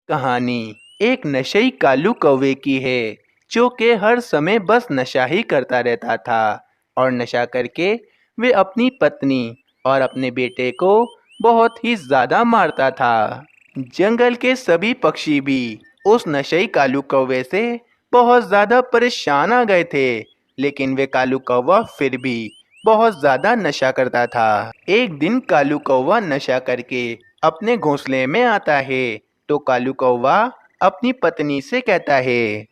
कहानी एक नशेई कालू कौवे की है जो कि हर समय बस नशा ही करता रहता था। और नशा करके वे अपनी पत्नी और अपने बेटे को बहुत ही ज़्यादा मारता था। जंगल के सभी पक्षी भी उस नशेई कालू कौवे से बहुत ज़्यादा परेशान आ गए थे, लेकिन वे कालू कौवा फिर भी बहुत ज़्यादा नशा करता था। एक दिन कालू कौवा नशा करके अपने घोंसले में आता है तो कालू कौवा अपनी पत्नी से कहता है,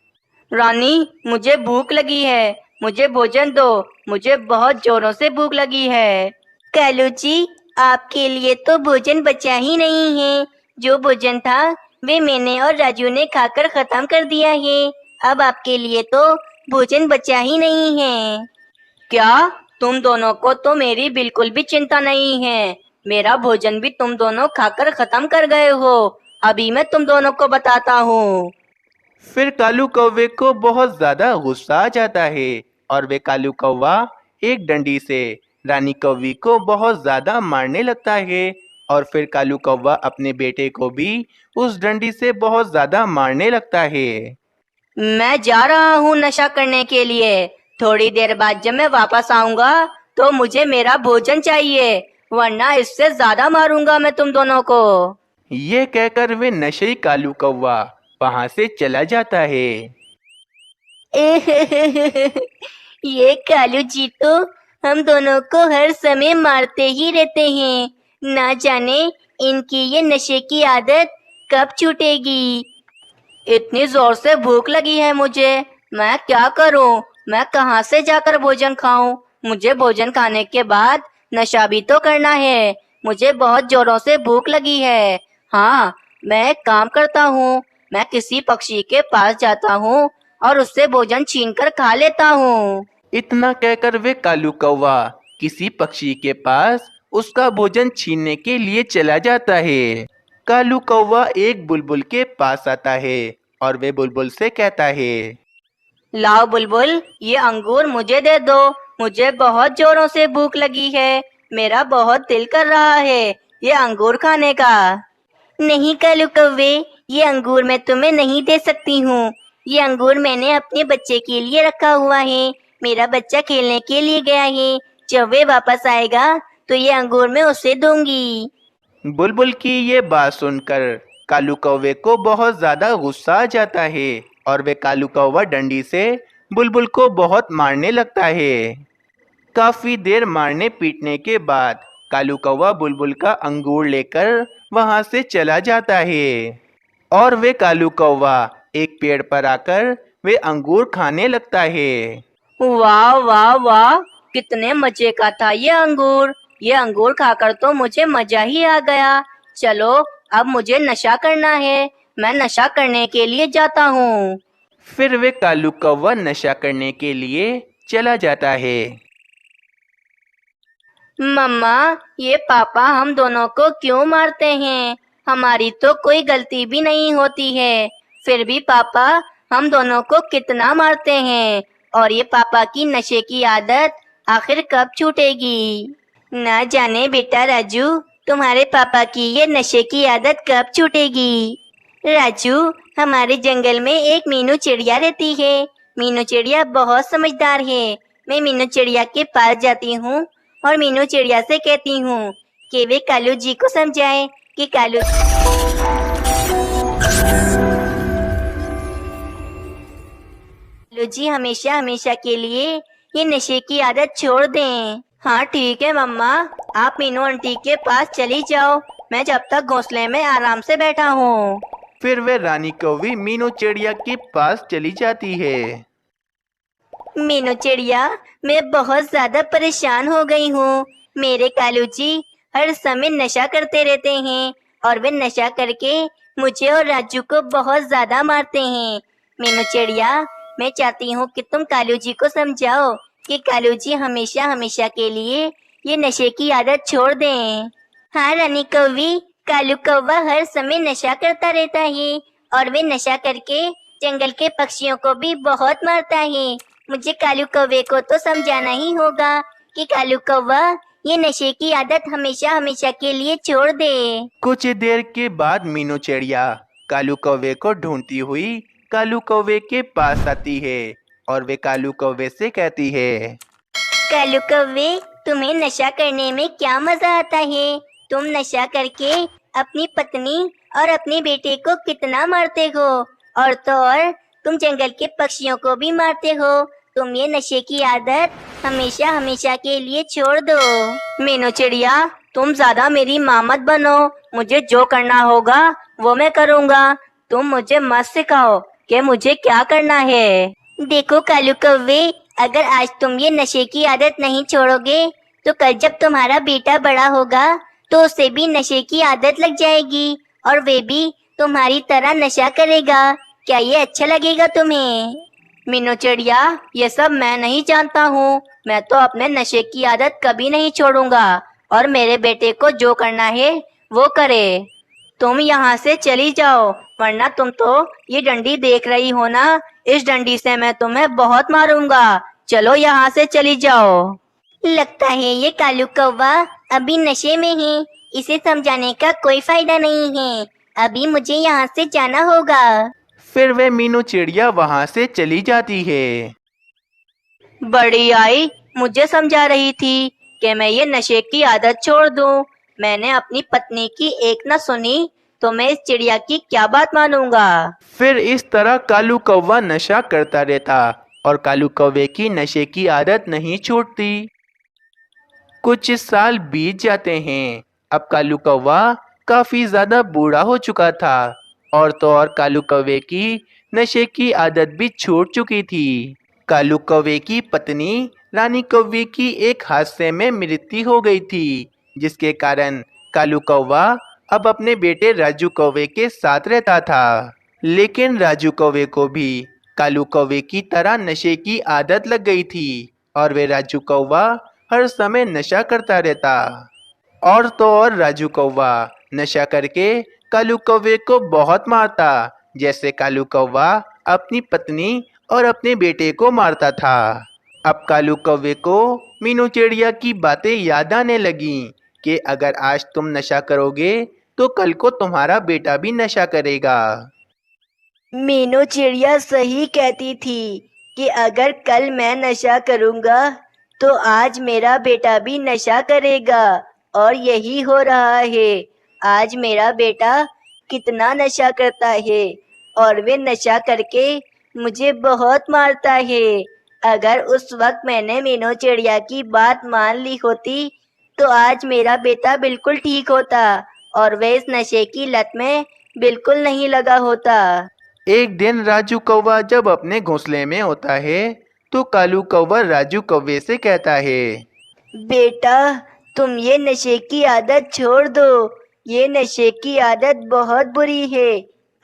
रानी, मुझे भूख लगी है, मुझे भोजन दो, मुझे बहुत जोरों से भूख लगी है। कालू जी, आपके लिए तो भोजन बचा ही नहीं है। जो भोजन था वे मैंने और राजू ने खाकर खत्म कर दिया है। अब आपके लिए तो भोजन बचा ही नहीं है। क्या? तुम दोनों को तो मेरी बिल्कुल भी चिंता नहीं है। मेरा भोजन भी तुम दोनों खाकर खत्म कर गए हो। अभी मैं तुम दोनों को बताता हूँ। फिर कालू कौवे को बहुत ज़्यादा गुस्सा आ जाता है और वे कालू कौवा एक डंडी से रानी कौवी को बहुत ज़्यादा मारने लगता है। और फिर कालू कौवा अपने बेटे को भी उस डंडी से बहुत ज़्यादा मारने लगता है। मैं जा रहा हूँ नशा करने के लिए। थोड़ी देर बाद जब मैं वापस आऊंगा तो मुझे मेरा भोजन चाहिए, वरना इससे ज्यादा मारूंगा मैं तुम दोनों को। ये कहकर वे नशेई कालू कौवा वहाँ से चला जाता है। ये कालू जी तो हम दोनों को हर समय मारते ही रहते हैं। ना जाने इनकी ये नशे की आदत कब छूटेगी। इतनी जोर से भूख लगी है मुझे, मैं क्या करूं? मैं कहाँ से जाकर भोजन खाऊं? मुझे भोजन खाने के बाद नशा भी तो करना है। मुझे बहुत जोरों से भूख लगी है। हाँ, मैं एक काम करता हूँ। मैं किसी पक्षी के पास जाता हूँ और उससे भोजन छीन कर खा लेता हूँ। इतना कहकर वे कालू कौवा किसी पक्षी के पास उसका भोजन छीनने के लिए चला जाता है। कालू कौवा एक बुलबुल के पास आता है और वे बुलबुल से कहता है, लाओ बुलबुल, ये अंगूर मुझे दे दो। मुझे बहुत जोरों से भूख लगी है। मेरा बहुत दिल कर रहा है ये अंगूर खाने का। नहीं कालू कौवे, ये अंगूर मैं तुम्हें नहीं दे सकती हूँ। ये अंगूर मैंने अपने बच्चे के लिए रखा हुआ है। मेरा बच्चा खेलने के लिए गया है। जब वे वापस आएगा तो ये अंगूर मैं उसे दूंगी। बुलबुल की ये बात सुनकर कालू कौवे को बहुत ज़्यादा गुस्सा आ जाता है और वे कालू कौवा डंडी से बुलबुल को बहुत मारने लगता है। काफ़ी देर मारने पीटने के बाद कालू कौवा बुलबुल का अंगूर लेकर वहाँ से चला जाता है। और वे कालू कौवा एक पेड़ पर आकर वे अंगूर खाने लगता है। वाह वाह वाह, कितने मजे का था ये अंगूर। ये अंगूर खाकर तो मुझे मजा ही आ गया। चलो, अब मुझे नशा करना है। मैं नशा करने के लिए जाता हूँ। फिर वे कालू कौवा नशा करने के लिए चला जाता है। मम्मा, ये पापा हम दोनों को क्यों मारते हैं? हमारी तो कोई गलती भी नहीं होती है, फिर भी पापा हम दोनों को कितना मारते हैं। और ये पापा की नशे की आदत आखिर कब छूटेगी? ना जाने बेटा राजू, तुम्हारे पापा की ये नशे की आदत कब छूटेगी? राजू, हमारे जंगल में एक मीनू चिड़िया रहती है। मीनू चिड़िया बहुत समझदार है। मैं मीनू चिड़िया के पास जाती हूँ और मीनू चिड़िया से कहती हूँ कि वे कालू जी को समझाएं कि कालू जी हमेशा हमेशा के लिए ये नशे की आदत छोड़ दें। हाँ ठीक है मम्मा, आप मीनू आंटी के पास चली जाओ। मैं जब तक घोंसले में आराम से बैठा हूँ। फिर वे रानी कौवी मीनू चिड़िया के पास चली जाती है। मीनू चिड़िया, मैं बहुत ज्यादा परेशान हो गई हूँ। मेरे कालू जी हर समय नशा करते रहते हैं और वे नशा करके मुझे और राजू को बहुत ज्यादा मारते हैं। मीनू चिड़िया, मैं चाहती हूँ कि तुम कालू जी को समझाओ कि कालू जी हमेशा हमेशा के लिए ये नशे की आदत छोड़ दें। हाँ रानी कौवी, कालू कौवा हर समय नशा करता रहता है और वे नशा करके जंगल के पक्षियों को भी बहुत मारता है। मुझे कालू कौवे को तो समझाना ही होगा कि कालू कौवा ये नशे की आदत हमेशा हमेशा के लिए छोड़ दे। कुछ देर के बाद मीनू चिड़िया कालू कौवे को ढूंढती हुई कालू कौवे के पास आती है और वे कालू कौवे से कहती है, कालू कौवे, तुम्हें नशा करने में क्या मजा आता है? तुम नशा करके अपनी पत्नी और अपने बेटे को कितना मारते हो, और तो और तुम जंगल के पक्षियों को भी मारते हो। तुम ये नशे की आदत हमेशा हमेशा के लिए छोड़ दो। मीनू चिड़िया, तुम ज्यादा मेरी माँ मत बनो। मुझे जो करना होगा वो मैं करूँगा। तुम मुझे मत सिखाओ कि मुझे क्या करना है। देखो कालू कौवे, अगर आज तुम ये नशे की आदत नहीं छोड़ोगे तो कल जब तुम्हारा बेटा बड़ा होगा तो उसे भी नशे की आदत लग जाएगी और वे भी तुम्हारी तरह नशा करेगा। क्या ये अच्छा लगेगा तुम्हें? मीनू चिड़िया, ये सब मैं नहीं जानता हूँ। मैं तो अपने नशे की आदत कभी नहीं छोड़ूंगा और मेरे बेटे को जो करना है वो करे। तुम यहाँ से चली जाओ, वरना तुम तो ये डंडी देख रही हो ना, इस डंडी से मैं तुम्हें बहुत मारूंगा। चलो यहाँ से चली जाओ। लगता है ये कालू कौवा अभी नशे में है। इसे समझाने का कोई फायदा नहीं है। अभी मुझे यहाँ से जाना होगा। फिर वे मीनू चिड़िया वहाँ से चली जाती है। बड़ी आई मुझे समझा रही थी कि मैं ये नशे की आदत छोड़ दूं। मैंने अपनी पत्नी की एक न सुनी तो मैं इस चिड़िया की क्या बात मानूंगा। फिर इस तरह कालू कौवा नशा करता रहता और कालू कौवे की नशे की आदत नहीं छूटती। कुछ साल बीत जाते हैं। अब कालू कौवा काफी ज्यादा बूढ़ा हो चुका था और तो और कालू कौवे की नशे की आदत भी छूट चुकी थी। कालू कौवे की पत्नी रानी कौवे की एक हादसे में मृत्यु हो गई थी, जिसके कारण कालू कौवा अब अपने बेटे राजू कौवे के साथ रहता था। लेकिन राजू कौवे को भी कालू कौवे की तरह नशे की आदत लग गई थी और वे राजू कौवा हर समय नशा करता रहता। और तो और राजू कौवा नशा करके कालू कौवे को बहुत मारता, जैसे कालू कौवा अपनी पत्नी और अपने बेटे को मारता था। अब कालू कौवे को मीनू चिड़िया की बातें याद आने लगी कि अगर आज तुम नशा करोगे तो कल को तुम्हारा बेटा भी नशा करेगा। मीनू चिड़िया सही कहती थी कि अगर कल मैं नशा करूंगा तो आज मेरा बेटा भी नशा करेगा, और यही हो रहा है। आज मेरा बेटा कितना नशा करता है और वे नशा करके मुझे बहुत मारता है। अगर उस वक्त मैंने मीनू चिड़िया की बात मान ली होती तो आज मेरा बेटा बिल्कुल ठीक होता और वे इस नशे की लत में बिल्कुल नहीं लगा होता। एक दिन राजू कौवा जब अपने घोंसले में होता है तो कालू कौवा राजू कौवे से कहता है, बेटा, तुम ये नशे की आदत छोड़ दो। ये नशे की आदत बहुत बुरी है।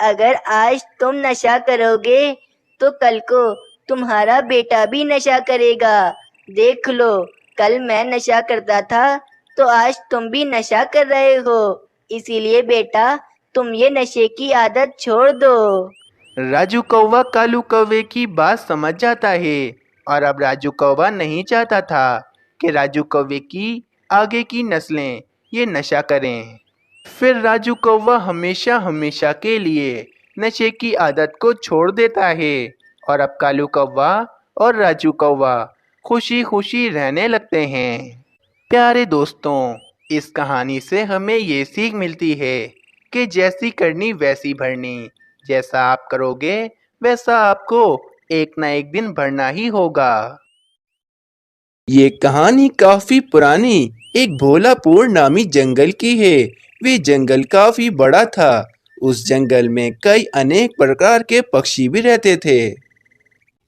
अगर आज तुम नशा करोगे तो कल को तुम्हारा बेटा भी नशा करेगा। देख लो, कल मैं नशा करता था तो आज तुम भी नशा कर रहे हो। इसीलिए बेटा, तुम ये नशे की आदत छोड़ दो। राजू कौवा कालू कौवे की बात समझ जाता है और अब राजू कौवा नहीं चाहता था कि राजू कौवे की आगे की नस्लें ये नशा करें। फिर राजू कौवा हमेशा हमेशा के लिए नशे की आदत को छोड़ देता है और अब कालू कौवा और राजू कौवा खुशी खुशी रहने लगते हैं। प्यारे दोस्तों, इस कहानी से हमें ये सीख मिलती है कि जैसी करनी वैसी भरनी। जैसा आप करोगे वैसा आपको एक ना एक दिन भरना ही होगा। ये कहानी काफी पुरानी एक भोलापुर नामी जंगल की है। वे जंगल काफी बड़ा था। उस जंगल में कई अनेक प्रकार के पक्षी भी रहते थे।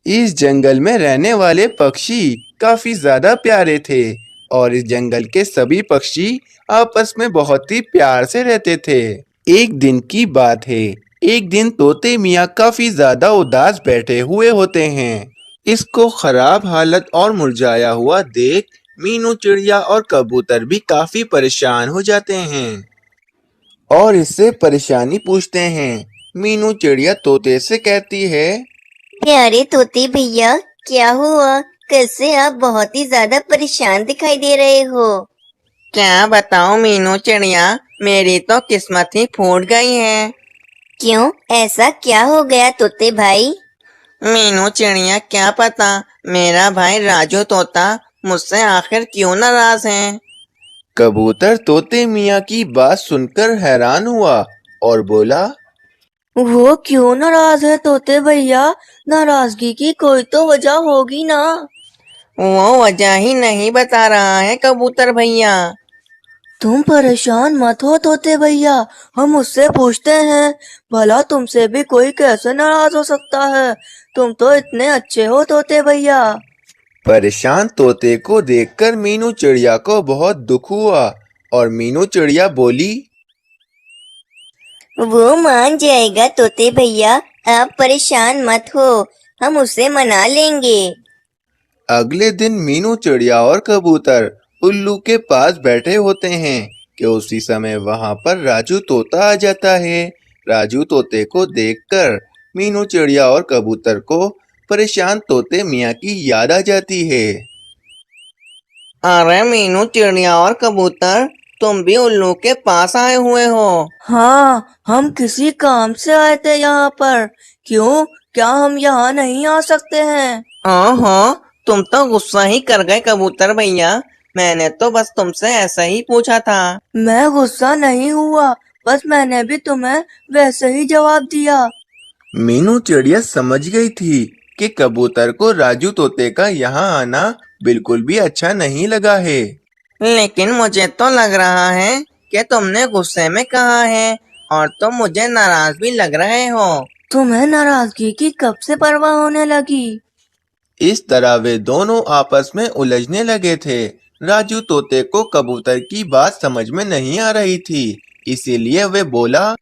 इस जंगल में रहने वाले पक्षी काफी ज्यादा प्यारे थे और इस जंगल के सभी पक्षी आपस में बहुत ही प्यार से रहते थे। एक दिन की बात है। एक दिन तोते मियाँ काफी ज्यादा उदास बैठे हुए होते हैं। इसको खराब हालत और मुरझाया हुआ देख मीनू चिड़िया और कबूतर भी काफी परेशान हो जाते हैं और इससे परेशानी पूछते हैं। मीनू चिड़िया तोते से कहती है, प्यारे तोते भैया, क्या हुआ? कैसे आप बहुत ही ज्यादा परेशान दिखाई दे रहे हो? क्या बताऊं मीनू चिड़िया, मेरी तो किस्मत ही फूट गई है। क्यों, ऐसा क्या हो गया तोते भाई? मीनू चिड़िया, क्या पता मेरा भाई राजू तोता मुझसे आखिर क्यों नाराज है। कबूतर तोते मियाँ की बात सुनकर हैरान हुआ और बोला, वो क्यों नाराज है तोते भैया? नाराजगी की कोई तो वजह होगी ना। वो वजह ही नहीं बता रहा है कबूतर भैया। तुम परेशान मत हो तोते भैया, हम उससे पूछते हैं। भला तुमसे भी कोई कैसे नाराज हो सकता है? तुम तो इतने अच्छे हो तोते भैया। परेशान तोते को देखकर मीनू चिड़िया को बहुत दुख हुआ और मीनू चिड़िया बोली, वो मान जाएगा तोते भैया, आप परेशान मत हो, हम उसे मना लेंगे। अगले दिन मीनू चिड़िया और कबूतर उल्लू के पास बैठे होते हैं कि उसी समय वहां पर राजू तोता आ जाता है। राजू तोते को देखकर मीनू चिड़िया और कबूतर को परेशान तोते मियाँ की याद आ जाती है। अरे मीनू चिड़िया और कबूतर, तुम भी उल्लू के पास आए हुए हो। हाँ, हम किसी काम से आए थे यहाँ पर। क्यों, क्या हम यहाँ नहीं आ सकते हैं? ओहो, तुम तो गुस्सा ही कर गए कबूतर भैया। मैंने तो बस तुमसे ऐसा ही पूछा था। मैं गुस्सा नहीं हुआ, बस मैंने भी तुम्हें वैसे ही जवाब दिया। मीनू चिड़िया समझ गई थी कि कबूतर को राजू तोते का यहाँ आना बिल्कुल भी अच्छा नहीं लगा है। लेकिन मुझे तो लग रहा है कि तुमने गुस्से में कहा है और तुम मुझे नाराज भी लग रहे हो। तुम्हें नाराजगी की कब से परवाह होने लगी? इस तरह वे दोनों आपस में उलझने लगे थे। राजू तोते को कबूतर की बात समझ में नहीं आ रही थी, इसीलिए वे बोला,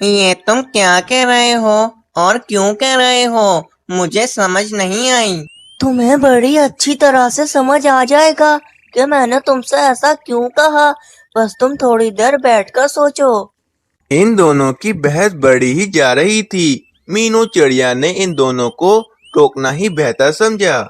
ये तुम क्या कह रहे हो और क्यों कह रहे हो, मुझे समझ नहीं आई। तुम्हें बड़ी अच्छी तरह से समझ आ जाएगा कि मैंने तुमसे ऐसा क्यों कहा। बस तुम थोड़ी देर बैठकर सोचो। इन दोनों की बहस बढ़ी ही जा रही थी। मीनू चिड़िया ने इन दोनों को रोकना ही बेहतर समझा।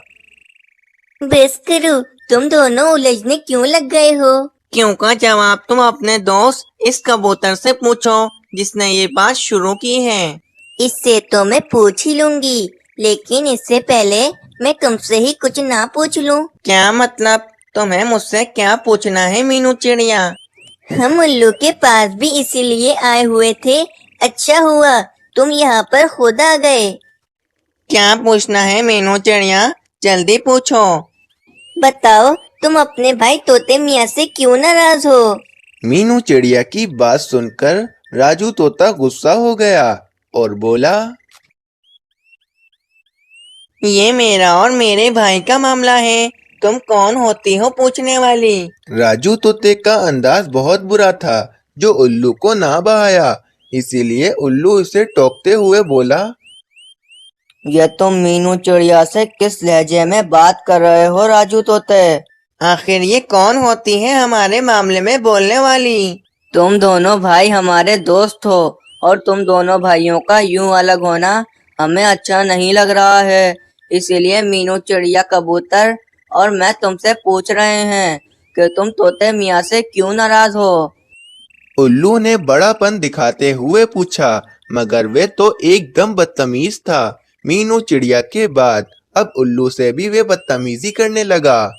बस करो, तुम दोनों उलझने क्यों लग गए हो? क्यों का जवाब तुम अपने दोस्त इस कबूतर से पूछो जिसने ये बात शुरू की है। इससे तो मैं पूछ ही लूंगी, लेकिन इससे पहले मैं तुमसे ही कुछ ना पूछ लूं। क्या मतलब, तुम्हें मुझसे क्या पूछना है मीनू चिड़िया? हम उल्लू के पास भी इसीलिए आए हुए थे। अच्छा हुआ तुम यहाँ पर खुद आ गए। क्या पूछना है मीनू चिड़िया, जल्दी पूछो। बताओ, तुम अपने भाई तोते मियाँ से क्यों नाराज हो? मीनू चिड़िया की बात सुनकर राजू तोता गुस्सा हो गया और बोला, ये मेरा और मेरे भाई का मामला है, तुम कौन होती हो पूछने वाली? राजू तोते का अंदाज बहुत बुरा था जो उल्लू को ना बहाया, इसीलिए उल्लू उसे टोकते हुए बोला, ये तुम मीनू चिड़िया से किस लहजे में बात कर रहे हो राजू तोते? आखिर ये कौन होती है हमारे मामले में बोलने वाली? तुम दोनों भाई हमारे दोस्त हो और तुम दोनों भाइयों का यूं अलग होना हमें अच्छा नहीं लग रहा है। इसीलिए मीनू चिड़िया कबूतर और मैं तुमसे पूछ रहे हैं कि तुम तोते मियाँ से क्यों नाराज हो। उल्लू ने बड़ापन दिखाते हुए पूछा, मगर वे तो एकदम बदतमीज था। मीनू चिड़िया के बाद अब उल्लू से भी वे बदतमीजी करने लगा।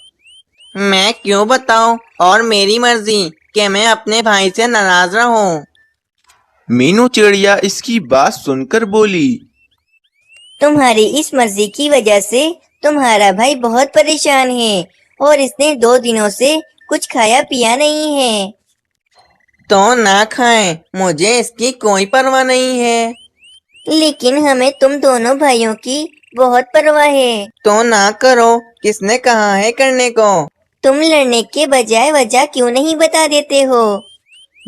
मैं क्यों बताऊं, और मेरी मर्जी कि मैं अपने भाई से नाराज रहूं। मीनू चिड़िया इसकी बात सुनकर बोली, तुम्हारी इस मर्जी की वजह से तुम्हारा भाई बहुत परेशान है और इसने 2 दिनों से कुछ खाया पिया नहीं है। तो ना खाएं, मुझे इसकी कोई परवाह नहीं है। लेकिन हमें तुम दोनों भाइयों की बहुत परवाह है। तो ना करो, किसने कहा है करने को? तुम लड़ने के बजाय वजह क्यों नहीं बता देते हो?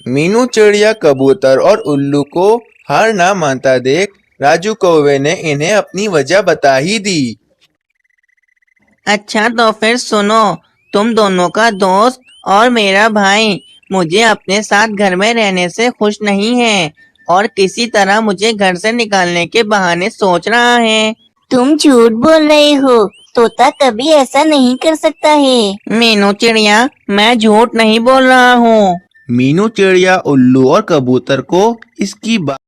मीनू चिड़िया कबूतर और उल्लू को हार ना मानता देख राजू कौवे ने इन्हें अपनी वजह बता ही दी। अच्छा तो फिर सुनो, तुम दोनों का दोस्त और मेरा भाई मुझे अपने साथ घर में रहने से खुश नहीं है और किसी तरह मुझे घर से निकालने के बहाने सोच रहा है। तुम झूठ बोल रहे हो, तोता कभी ऐसा नहीं कर सकता है। मीनू चिड़िया, मैं झूठ नहीं बोल रहा हूँ। मीनू चिड़िया उल्लू और कबूतर को इसकी बात